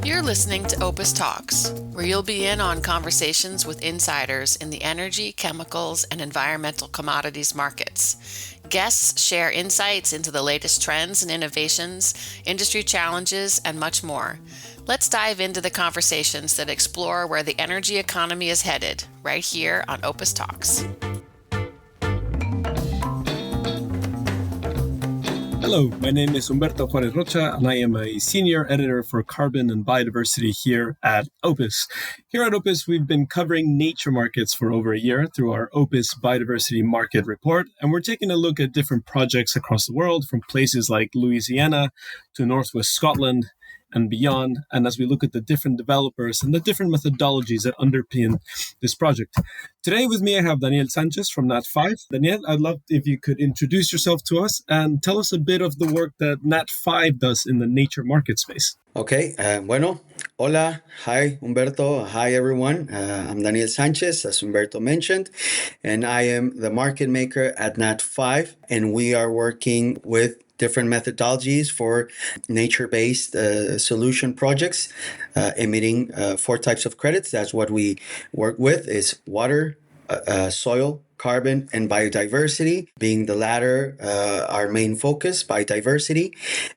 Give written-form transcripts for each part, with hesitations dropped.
You're listening to OPIS Talks, where you'll be in on conversations with insiders in the energy, chemicals, and environmental commodities markets. Guests share insights into the latest trends and innovations, industry challenges, and much more. Let's dive into the conversations that explore where the energy economy is headed, right here on OPIS Talks. Hello, my name is Humberto Juarez Rocha, and I am a senior editor for carbon and biodiversity here at OPIS. Here at OPIS, we've been covering nature markets for over a year through our OPIS Biodiversity Market Report, and we're taking a look at different projects across the world, from places like Louisiana to Northwest Scotland and beyond, and as we look at the different developers and the different methodologies that underpin this project. Today with me, I have Daniel Sanchez from Nat5. Daniel, I'd love if you could introduce yourself to us and tell us a bit of the work that Nat5 does in the nature market space. Okay, hola, hi Humberto, hi everyone. I'm Daniel Sanchez, as Humberto mentioned, and I am the market maker at Nat5, and we are working with different methodologies for nature-based solution projects, emitting 4 types of credits. That's what we work with, is water, soil, carbon, and biodiversity, being the latter our main focus, biodiversity,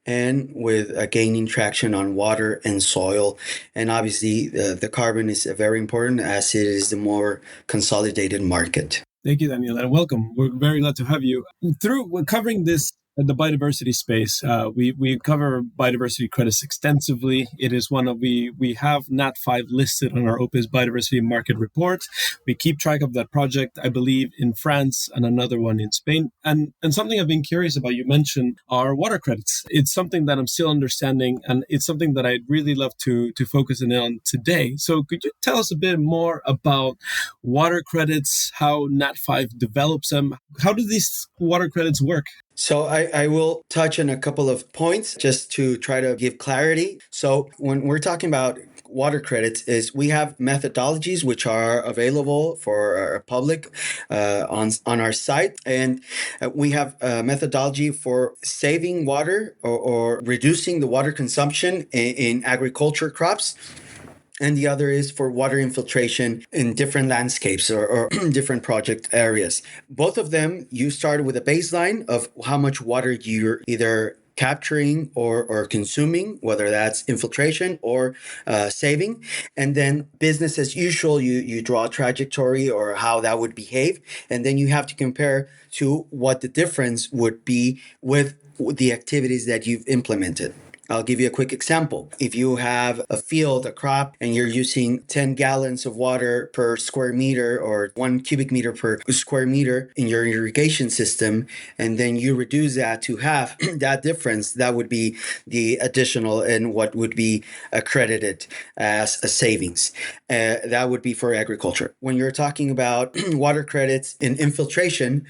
and with gaining traction on water and soil. And obviously, the carbon is very important as it is the more consolidated market. Thank you, Daniel, and welcome. We're very glad to have you. We're covering this the biodiversity space. We cover biodiversity credits extensively. It is one of we have Nat5 listed on our OPIS Biodiversity Market Report. We keep track of that project, I believe, in France and another one in Spain. And something I've been curious about, you mentioned, are water credits. It's something that I'm still understanding, and it's something that I'd really love to focus in on today. So could you tell us a bit more about water credits, how Nat5 develops them? How do these water credits work? So I will touch on a couple of points just to try to give clarity. So when we're talking about water credits, is we have methodologies which are available for our public on our site, and we have a methodology for saving water or reducing the water consumption in agriculture crops. And the other is for water infiltration in different landscapes or different project areas. Both of them, you start with a baseline of how much water you're either capturing or consuming, whether that's infiltration or saving. And then business as usual, you draw a trajectory or how that would behave. And then you have to compare to what the difference would be with the activities that you've implemented. I'll give you a quick example. If you have a field, a crop, and you're using 10 gallons of water per square meter or 1 cubic meter per square meter in your irrigation system, and then you reduce that to half, that difference, that would be the additional and what would be accredited as a savings. That would be for agriculture. When you're talking about water credits in infiltration,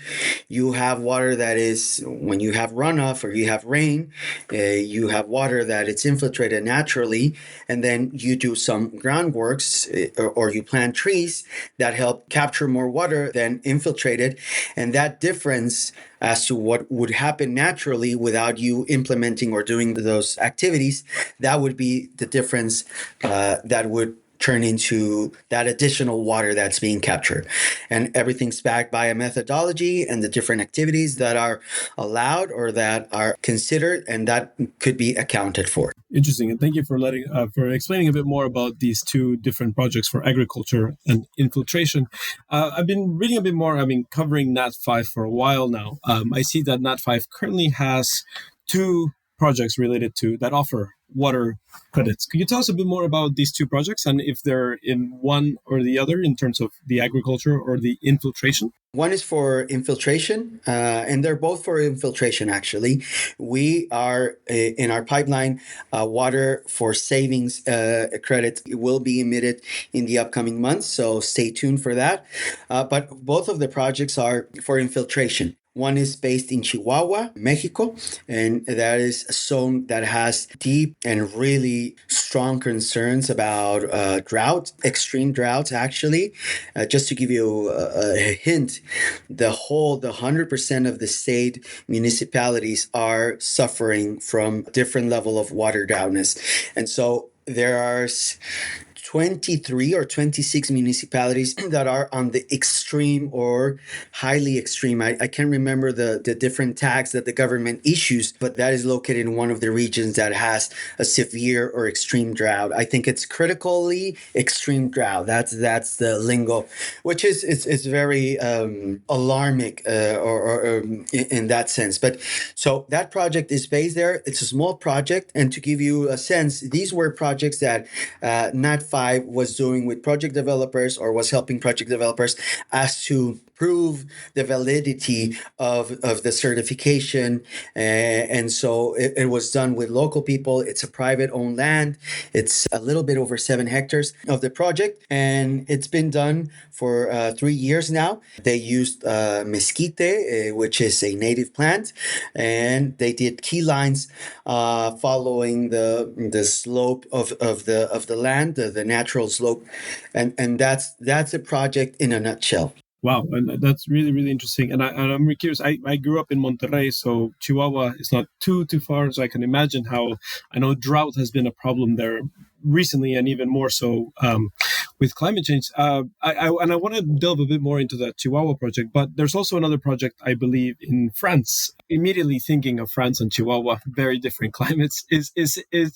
you have water that is, when you have runoff or you have rain, you have water that it's infiltrated naturally, and then you do some groundworks or you plant trees that help capture more water than infiltrated, and that difference as to what would happen naturally without you implementing or doing those activities, that would be the difference that would turn into that additional water that's being captured. And everything's backed by a methodology and the different activities that are allowed or that are considered and that could be accounted for. Interesting. And thank you for for explaining a bit more about these 2 different projects for agriculture and infiltration. I've been reading a bit more. I've been covering Nat5 for a while now. I see that Nat5 currently has 2 projects related to that offer water credits. Could you tell us a bit more about these 2 projects and if they're in one or the other in terms of the agriculture or the infiltration? One is for infiltration, and they're both for infiltration, actually. We are in our pipeline, water for savings credits will be emitted in the upcoming months, so stay tuned for that. But both of the projects are for infiltration. One is based in Chihuahua, Mexico, and that is a zone that has deep and really strong concerns about drought, extreme droughts, actually. Just to give you a hint, the 100% of the state municipalities are suffering from different level of water droughtness. And so there are 23 or 26 municipalities that are on the extreme or highly extreme. I can't remember the different tags that the government issues, but that is located in one of the regions that has a severe or extreme drought. I think it's critically extreme drought. That's the lingo, which is it's very alarming or in that sense. But so that project is based there. It's a small project, and to give you a sense, these were projects that Nat5 was doing with project developers or was helping project developers as to prove the validity of the certification. And so it was done with local people. It's a private owned land. It's a little bit over 7 hectares of the project. And it's been done for 3 years now. They used mesquite, which is a native plant. And they did key lines following the slope of the land, the natural slope. And that's a project in a nutshell. Wow, and that's really, really interesting. And I'm really curious. I grew up in Monterrey, so Chihuahua is not too far. So I can imagine how I know drought has been a problem there recently, and even more so with climate change. I want to delve a bit more into that Chihuahua project, but there's also another project, I believe, in France. Immediately thinking of France and Chihuahua, very different climates.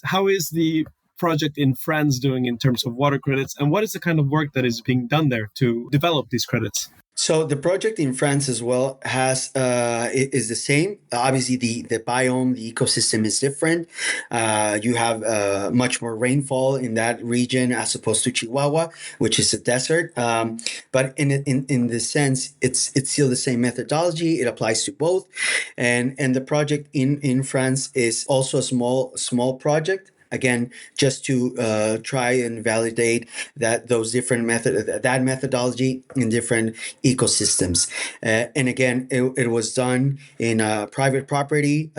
How is the project in France doing in terms of water credits, and what is the kind of work that is being done there to develop these credits? So the project in France as well is the same. Obviously, the biome, the ecosystem is different. You have much more rainfall in that region as opposed to Chihuahua, which is a desert. But in the sense, it's still the same methodology. It applies to both, and the project in France is also a small project. Again, just to try and validate that that methodology in different ecosystems. And again, it was done in private property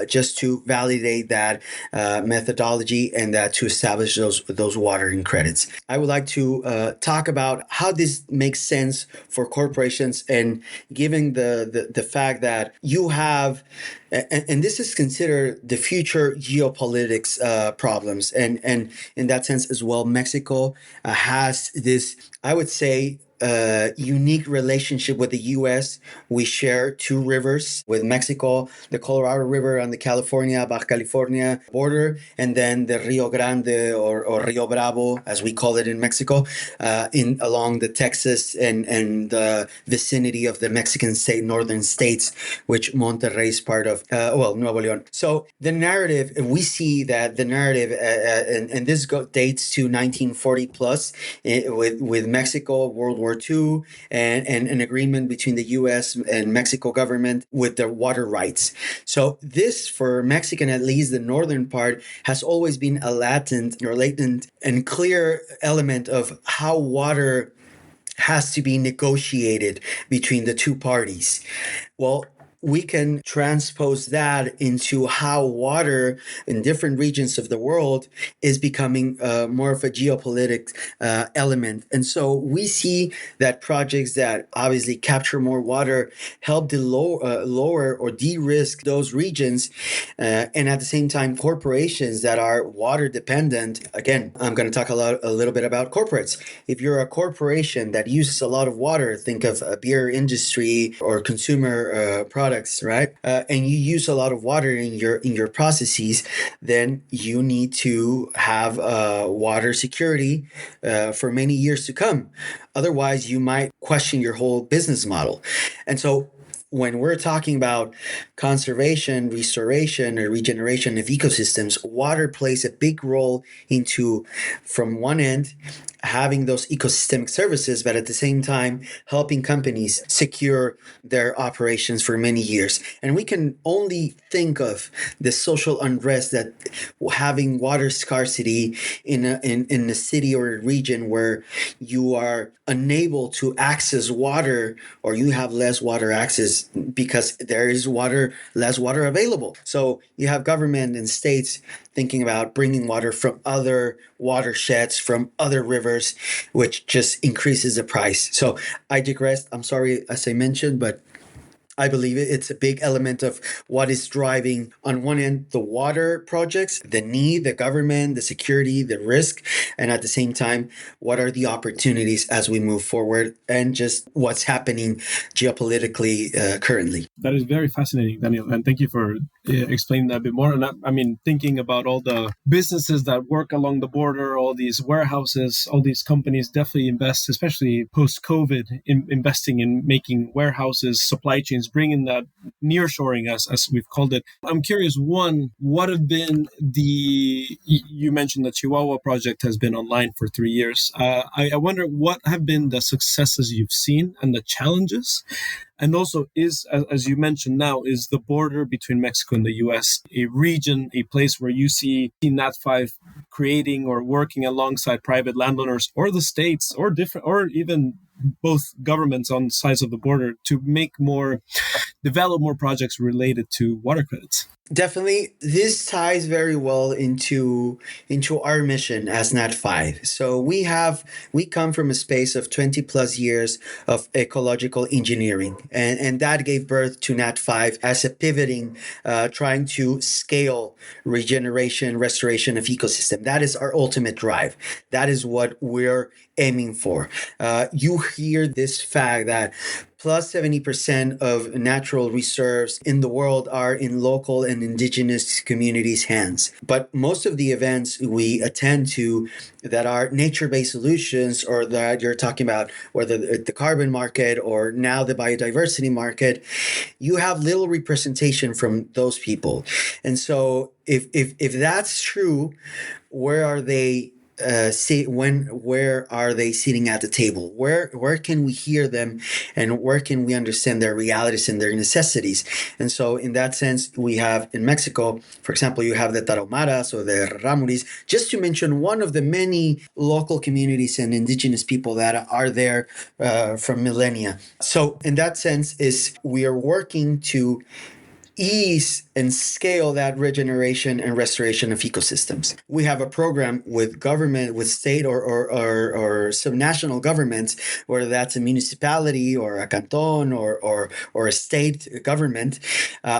just to validate that methodology and that to establish those watering credits. I would like to talk about how this makes sense for corporations, and given the fact that you have, and this is considered the future geopolitics problems. And in that sense as well, Mexico has this, I would say, unique relationship with the U.S. We share 2 rivers with Mexico, the Colorado River on the Baja California border, and then the Rio Grande or Rio Bravo, as we call it in Mexico, along the Texas and the vicinity of the Mexican northern states, which Monterrey is part of, Nuevo León. So the narrative, we see that the narrative, and this dates to 1940 plus, with Mexico, World War II, and an agreement between the U.S. and Mexico government with the water rights. So this, for Mexican, at least the northern part, has always been a latent and clear element of how water has to be negotiated between the 2 parties. Well, we can transpose that into how water in different regions of the world is becoming more of a geopolitical element. And so we see that projects that obviously capture more water help to lower or de-risk those regions. And at the same time, corporations that are water dependent, again, I'm going to talk a little bit about corporates. If you're a corporation that uses a lot of water, think of a beer industry or consumer products, right? And you use a lot of water in your processes, then you need to have water security for many years to come. Otherwise, you might question your whole business model. And so when we're talking about conservation, restoration, or regeneration of ecosystems, water plays a big role into, from one end, having those ecosystemic services, but at the same time, helping companies secure their operations for many years. And we can only think of the social unrest that having water scarcity in a city or a region where you are unable to access water, or you have less water access because there is less water available. So you have government and states thinking about bringing water from other watersheds, from other rivers, which just increases the price. So I digress. I'm sorry, as I mentioned, but I believe it's a big element of what is driving, on one end, the water projects, the need, the government, the security, the risk, and at the same time, what are the opportunities as we move forward, and just what's happening geopolitically currently. That is very fascinating, Daniel, and thank you for explaining that a bit more. And I mean, thinking about all the businesses that work along the border, all these warehouses, all these companies definitely invest, especially post-COVID, in investing in making warehouses, supply chains, bringing that nearshoring, as we've called it. I'm curious, one, what have been you mentioned the Chihuahua project has been online for 3 years. I wonder what have been the successes you've seen and the challenges. And also, as you mentioned now, is the border between Mexico and the U.S. a region, a place where you see Nat5 creating or working alongside private landowners or the states or even both governments on sides of the border to develop more projects related to water credits? Definitely, this ties very well into our mission as Nat5. So we come from a space of 20 plus years of ecological engineering, and that gave birth to Nat5 as a pivoting, trying to scale regeneration, restoration of ecosystem. That is our ultimate drive. That is what we're aiming for. You hear this fact that plus 70% of natural reserves in the world are in local and indigenous communities' hands. But most of the events we attend to that are nature-based solutions, or that you're talking about, whether the carbon market or now the biodiversity market, you have little representation from those people. And so if that's true, where are they? Where are they sitting at the table? Where can we hear them, and where can we understand their realities and their necessities? And so in that sense, we have in Mexico, for example, you have the Tarahumaras or the Ramuris, just to mention one of the many local communities and indigenous people that are there from millennia. So in that sense, we are working to ease and scale that regeneration and restoration of ecosystems. We have a program with government, with state or subnational governments, whether that's a municipality or a canton or a state government,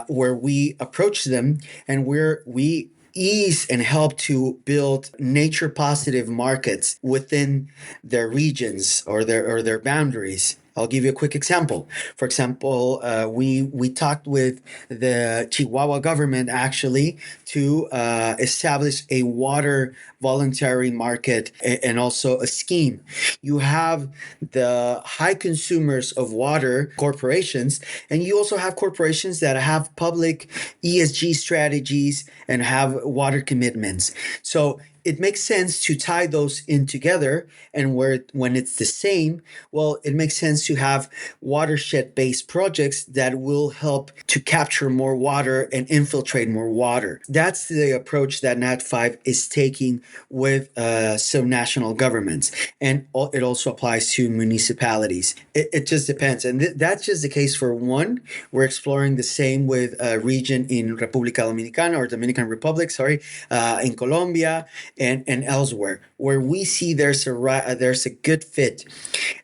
where we approach them and we ease and help to build nature positive markets within their regions or their boundaries. I'll give you a quick example. For example, we talked with the Chihuahua government actually to establish a water voluntary market and also a scheme. You have the high consumers of water corporations, and you also have corporations that have public ESG strategies and have water commitments. So it makes sense to tie those in together, and when it's the same, well, it makes sense to have watershed-based projects that will help to capture more water and infiltrate more water. That's the approach that Nat5 is taking with some national governments, and it also applies to municipalities. It just depends, and that's just the case for one. We're exploring the same with a region in República Dominicana or Dominican Republic, in Colombia, and elsewhere, where we see there's a good fit.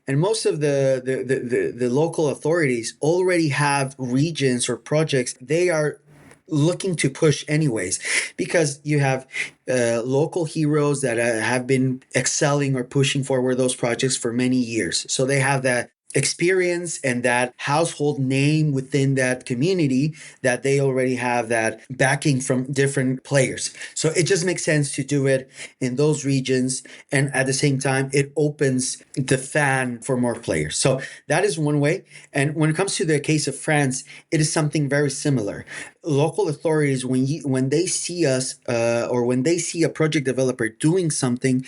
And most of the local authorities already have regions or projects they are looking to push anyways, because you have local heroes that have been excelling or pushing forward those projects for many years. So they have that experience and that household name within that community, that they already have that backing from different players. So it just makes sense to do it in those regions, and at the same time it opens the fan for more players. So that is one way. And when it comes to the case of France, it is something very similar. Local authorities, when they see us or when they see a project developer doing something,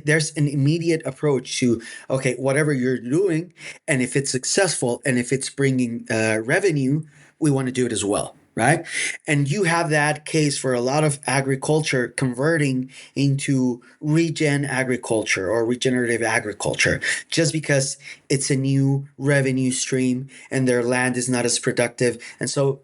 there's an immediate approach to, okay, whatever you're doing, and if it's successful and if it's bringing revenue, we want to do it as well, right? And you have that case for a lot of agriculture converting into regen agriculture or regenerative agriculture, just because it's a new revenue stream and their land is not as productive. And so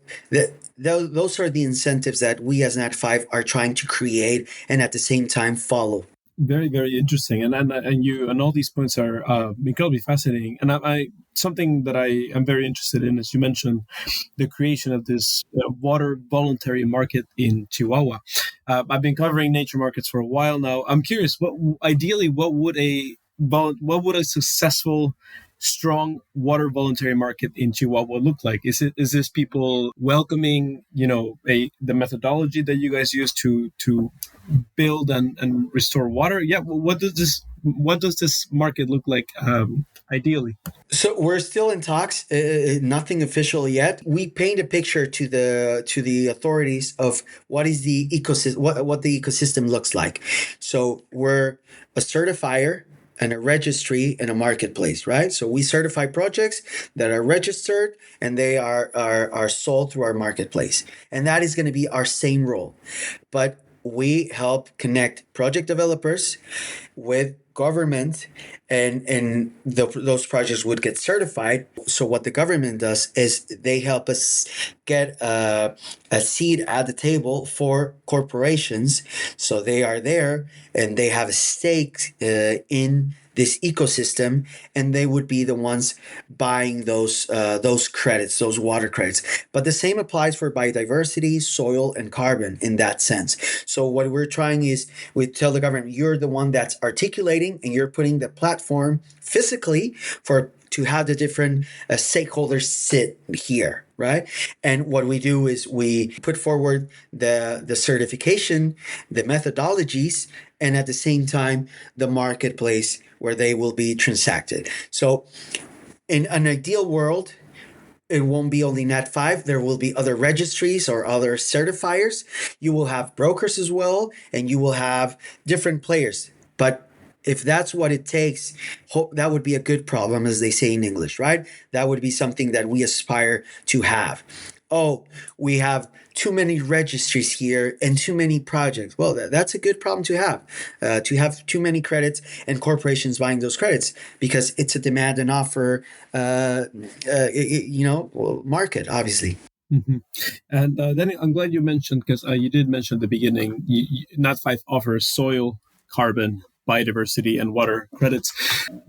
those are the incentives that we as Nat5 are trying to create and at the same time follow. Very, very interesting, and all these points are incredibly fascinating. And I something that I am very interested in, as you mentioned, the creation of this water voluntary market in Chihuahua. I've been covering nature markets for a while now. I'm curious, what would a successful, strong water voluntary market in Chihuahua look like? Is this people welcoming, the methodology that you guys use to build and restore water? Yeah. Well, what does this market look like ideally? So we're still in talks, nothing official yet. We paint a picture to the authorities of what is the ecosystem, what the ecosystem looks like. So we're a certifier and a registry and a marketplace, right? So we certify projects that are registered and they are sold through our marketplace. And that is going to be our same role. But we help connect project developers with government, and those projects would get certified. So what the government does is they help us get a seat at the table for corporations. So they are there and they have a stake in this ecosystem, and they would be the ones buying those credits, those water credits. But the same applies for biodiversity, soil, and carbon in that sense. So what we're trying is we tell the government, you're the one that's articulating and you're putting the platform physically to have the different stakeholders sit here, right? And what we do is we put forward the certification, the methodologies, and at the same time, the marketplace where they will be transacted. So in an ideal world, it won't be only Nat5. There will be other registries or other certifiers. You will have brokers as well, and you will have different players. But if that's what it takes, that would be a good problem, as they say in English, right? That would be something that we aspire to have. Oh, we have too many registries here and too many projects. Well, that's a good problem to have too many credits and corporations buying those credits, because it's a demand and offer, market, obviously. Mm-hmm. And then I'm glad you mentioned, because you did mention at the beginning, Nat5 offers soil, carbon, biodiversity, and water credits.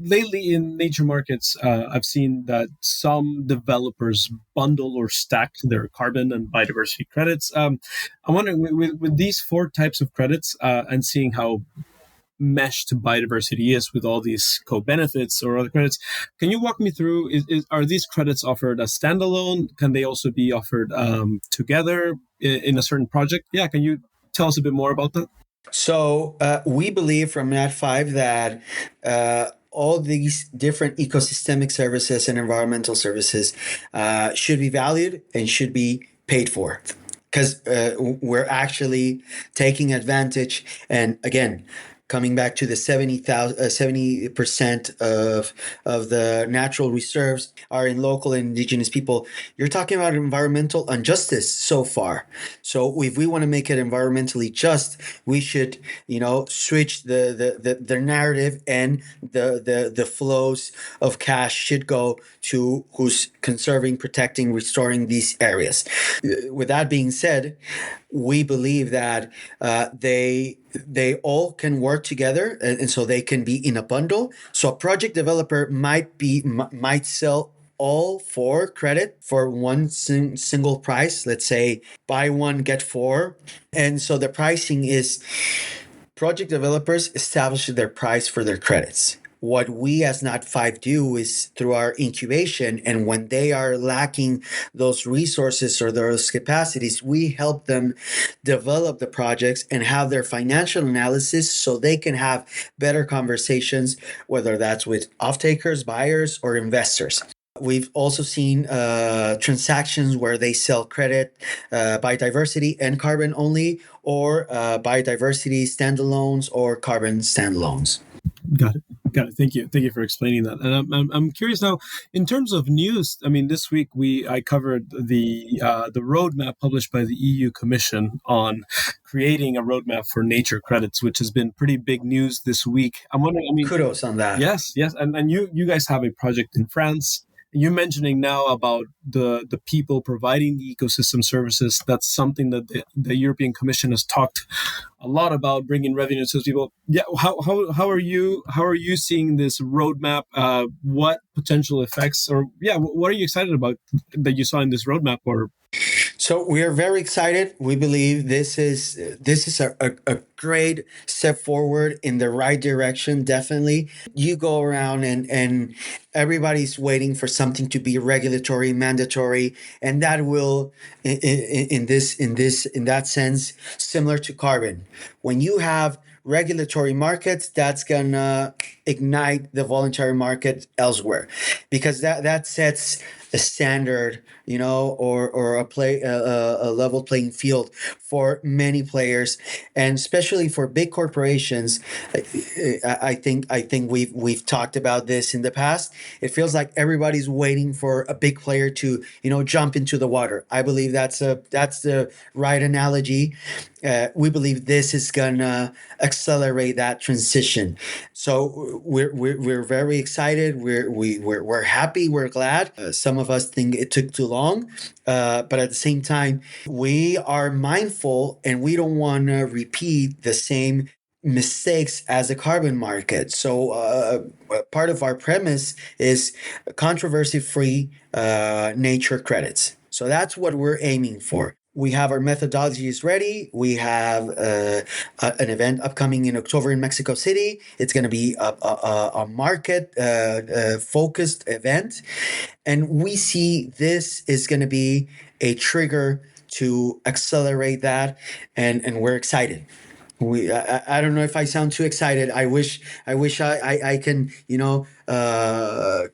Lately in nature markets, I've seen that some developers bundle or stack their carbon and biodiversity credits. I'm wondering, with these 4 types of credits and seeing how meshed biodiversity is with all these co-benefits or other credits, can you walk me through, are these credits offered as standalone? Can they also be offered together in a certain project? Yeah, can you tell us a bit more about that? So we believe from Nat5 that all these different ecosystemic services and environmental services should be valued and should be paid for, because we're actually taking advantage. And again, coming back to the 70% of the natural reserves are in local and indigenous people. You're talking about environmental injustice so far. So if we want to make it environmentally just, we should, switch the narrative, and the flows of cash should go to who's conserving, protecting, restoring these areas. With that being said, we believe that they all can work together, and so they can be in a bundle. So a project developer might sell all 4 credit for one single price. Let's say buy 1 get 4, and so the pricing is project developers establish their price for their credits. What we as Nat5 do is through our incubation, and when they are lacking those resources or those capacities, we help them develop the projects and have their financial analysis so they can have better conversations, whether that's with off-takers, buyers, or investors. We've also seen transactions where they sell credit biodiversity and carbon only, or biodiversity standalones or carbon standalones. Got it. Got it. Thank you. Thank you for explaining that. And I'm curious now, in terms of news. I mean, this week I covered the roadmap published by the EU Commission on creating a roadmap for nature credits, which has been pretty big news this week. I'm wondering. I mean, Kudos on that. yes, yes, and you guys have a project in France. You're mentioning now about the people providing the ecosystem services. That's something that the European Commission has talked a lot about, bringing revenue to those people. Yeah, how are you seeing this roadmap? What potential effects, or what are you excited about that you saw in this roadmap? Or So we are very excited. We believe this is a great step forward in the right direction. Definitely, you go around and everybody's waiting for something to be regulatory, mandatory, and that will, in that sense, similar to carbon. When you have regulatory markets, that's gonna ignite the voluntary market elsewhere, because that sets a standard, or a level playing field for many players, and especially for big corporations. I think we've talked about this in the past. It feels like everybody's waiting for a big player to jump into the water. I believe that's the right analogy. We believe this is gonna accelerate that transition. So we're very excited. We're happy. We're glad. Some of us think it took too long, but at the same time, we are mindful and we don't want to repeat the same mistakes as the carbon market. So part of our premise is controversy-free nature credits. So that's what we're aiming for. We have our methodologies ready. We have an event upcoming in October in Mexico City. It's going to be a market focused event. And we see this is going to be a trigger to accelerate that. And we're excited. I don't know if I sound too excited. I wish I can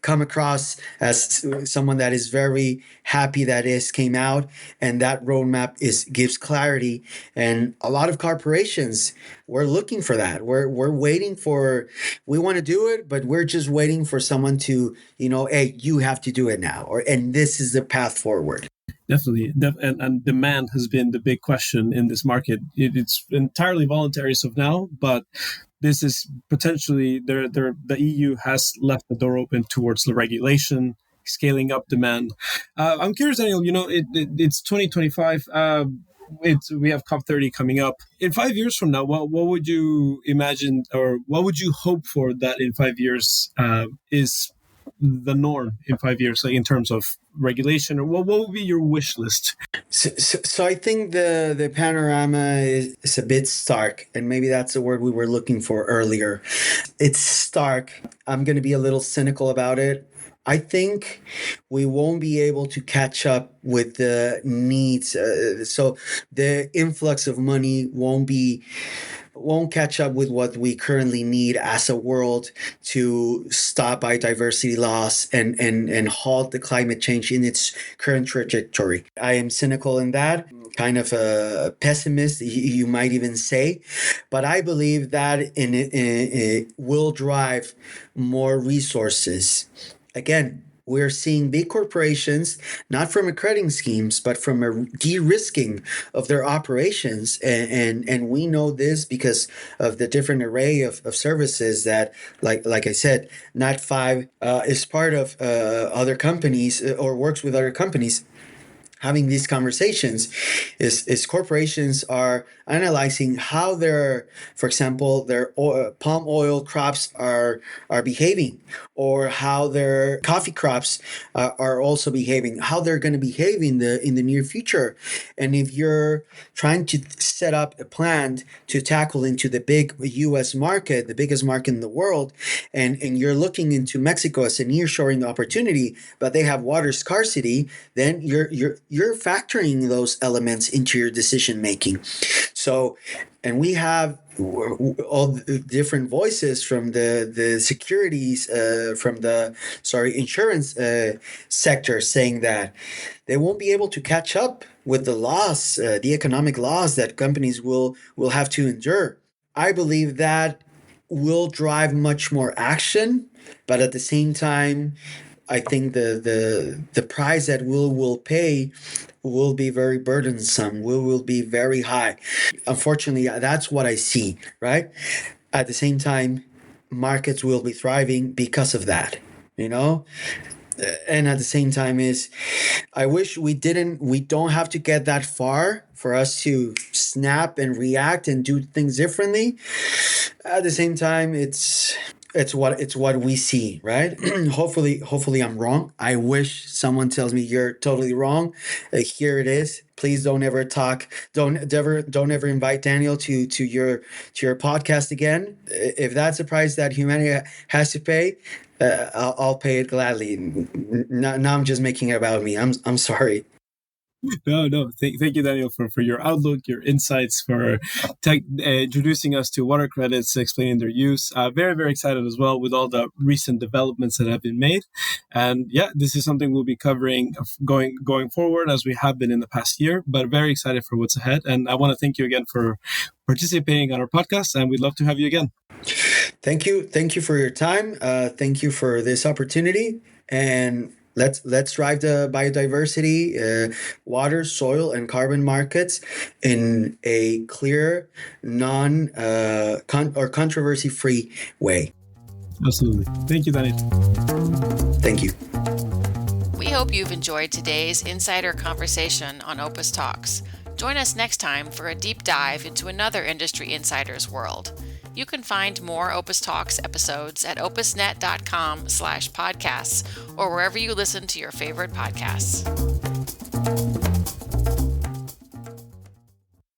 come across as someone that is very happy that this came out, and that roadmap gives clarity. And a lot of corporations, we're looking for that. We're waiting for. We want to do it, but we're just waiting for someone to hey, you have to do it now, and this is the path forward. Definitely. And demand has been the big question in this market. It's entirely voluntary as of now, but this is potentially the EU has left the door open towards the regulation, scaling up demand. I'm curious, Daniel, it's 2025. We have COP30 coming up. In 5 years from now, what would you imagine, or what would you hope for that in 5 years is the norm in 5 years, like in terms of regulation, or what would be your wish list? So I think the panorama is a bit stark, and maybe that's the word we were looking for earlier. It's stark. I'm going to be a little cynical about it. I think we won't be able to catch up with the needs. So the influx of money won't catch up with what we currently need as a world to stop biodiversity loss and halt the climate change in its current trajectory. I am cynical in that, kind of a pessimist, you might even say, but I believe that it will drive more resources. Again, we're seeing big corporations, not from accrediting schemes, but from a de-risking of their operations. And we know this because of the different array of services that, like I said, Nat5 is part of other companies or works with other companies. Having these conversations is corporations are analyzing how for example, their palm oil crops are behaving, or how their coffee crops are also behaving, how they're going to behave in the near future. And if you're trying to set up a plan to tackle into the big U.S. market, the biggest market in the world, and you're looking into Mexico as a nearshoring opportunity, but they have water scarcity, then you're factoring those elements into your decision making. So, and we have all the different voices from the securities, from the insurance sector, saying that they won't be able to catch up with the loss, the economic loss that companies will have to endure. I believe that will drive much more action, but at the same time, I think the price that we will pay will be very burdensome, will be very high. Unfortunately, that's what I see, right? At the same time, markets will be thriving because of that, you know? And at the same time I wish we don't have to get that far for us to snap and react and do things differently. At the same time, it's what we see, right? hopefully I'm wrong. I wish someone tells me you're totally wrong. Here it is. Please don't ever invite Daniel to your podcast again. If that's the price that humanity has to pay, I'll pay it gladly. Now I'm just making it about me. I'm sorry. No. Thank you, Daniel, for your outlook, your insights, for introducing us to water credits, explaining their use. Very, very excited as well with all the recent developments that have been made. And yeah, this is something we'll be covering going forward as we have been in the past year, but very excited for what's ahead. And I want to thank you again for participating on our podcast, and we'd love to have you again. Thank you for your time. Thank you for this opportunity, and let's drive the biodiversity, water, soil, and carbon markets in a clear, controversy-free way. Absolutely. Thank you, Daniel. Thank you. We hope you've enjoyed today's insider conversation on Opus Talks. Join us next time for a deep dive into another industry insider's world. You can find more Opus Talks episodes at opusnet.com/podcasts or wherever you listen to your favorite podcasts.